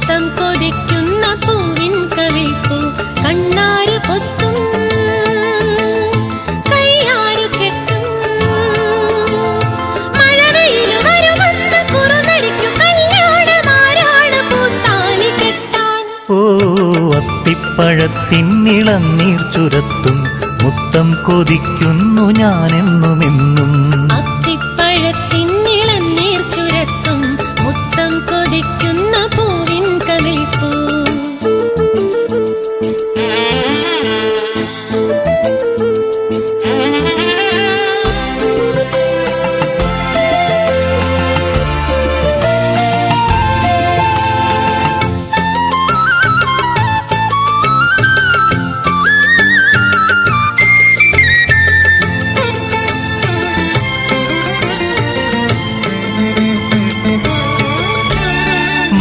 മുത്തം കൊതിക്കുന്ന പൂവിൻ കവിൾപ്പൂ കണ്ണാര് പൊത്തും കയ്യാരു കെട്ടും മഴവെയില് വരുമെന്ന് കുറുനരിക്കും കല്യാണമാരാണ് പൂത്താലി കെട്ടാൻ. ഓ അത്തിപ്പഴത്തിന്നിളനീർ ചുരത്തും മുത്തം കൊതിക്കുന്നു ഞാനെന്നുമെന്നും. അത്തിപ്പഴത്തിന്നിളനീർ ചുരത്തും മുത്തം കൊതിക്കുന്ന പൂവിൻ കവിൾപ്പൂ.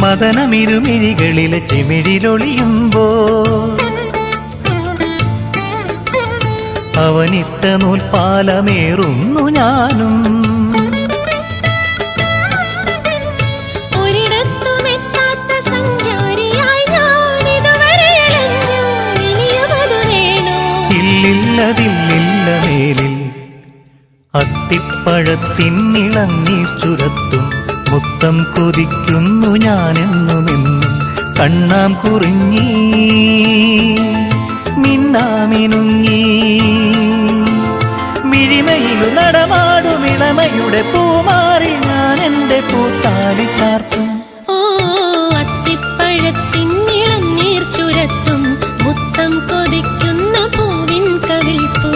മദനമിരുമിഴികളിലെ ചിമിഴിലൊളിയുമ്പോ അവനിട്ട നൂൽപ്പാലമേറുന്നു ഞാനും. ഒരിടത്തുമെത്താത്ത സഞ്ചാരിയായി ഞാൻ ഇതുവരെ അലഞ്ഞു, ഇനിയുമതു വേണോ? ഇല്ലില്ലതില്ലില്ല മേലിൽ അത്തിപ്പഴത്തിന്നിളനീർ ചുരത്തും മുത്തം കൊതിക്കുന്നു ഞാനെന്നുമെന്നും. കണ്ണാം കുറിഞ്ഞി മിന്നാമിനുങ്ങി മിഴിമയിലു നടമാടുമിളമയുടെ പൂമാറി ഞാൻ എൻ്റെ പൂത്താലി ചാർത്തും. ഓ അത്തിപ്പഴത്തിന്നിളനീർ ചുരത്തും മുത്തം കൊതിക്കുന്ന പൂവിൻ കവിൾപ്പൂ.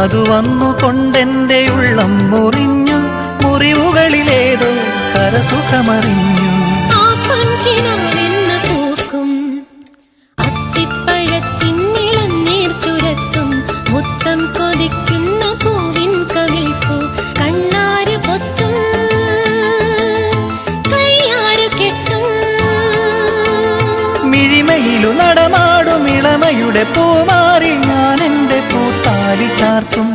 അതു വന്നുകൊണ്ടെന്റെ ഉള്ളം മുറിഞ്ഞു, മുറിവുകളിലേതോ കരസുഖമറിഞ്ഞു. അത്തിപ്പഴത്തിന്നിളനീർ ചുരത്തും മുത്തം കൊതിക്കുന്ന പൂവിൻ കവിൾപ്പൂ കണ്ണാര് പൊത്തും കയ്യാര് കെട്ടും മിഴിമയിലു നടമാടുമിളമയുടെ പൂമാറി ഞാൻ എൻ്റെ പൂത്താലി ചാർത്തും.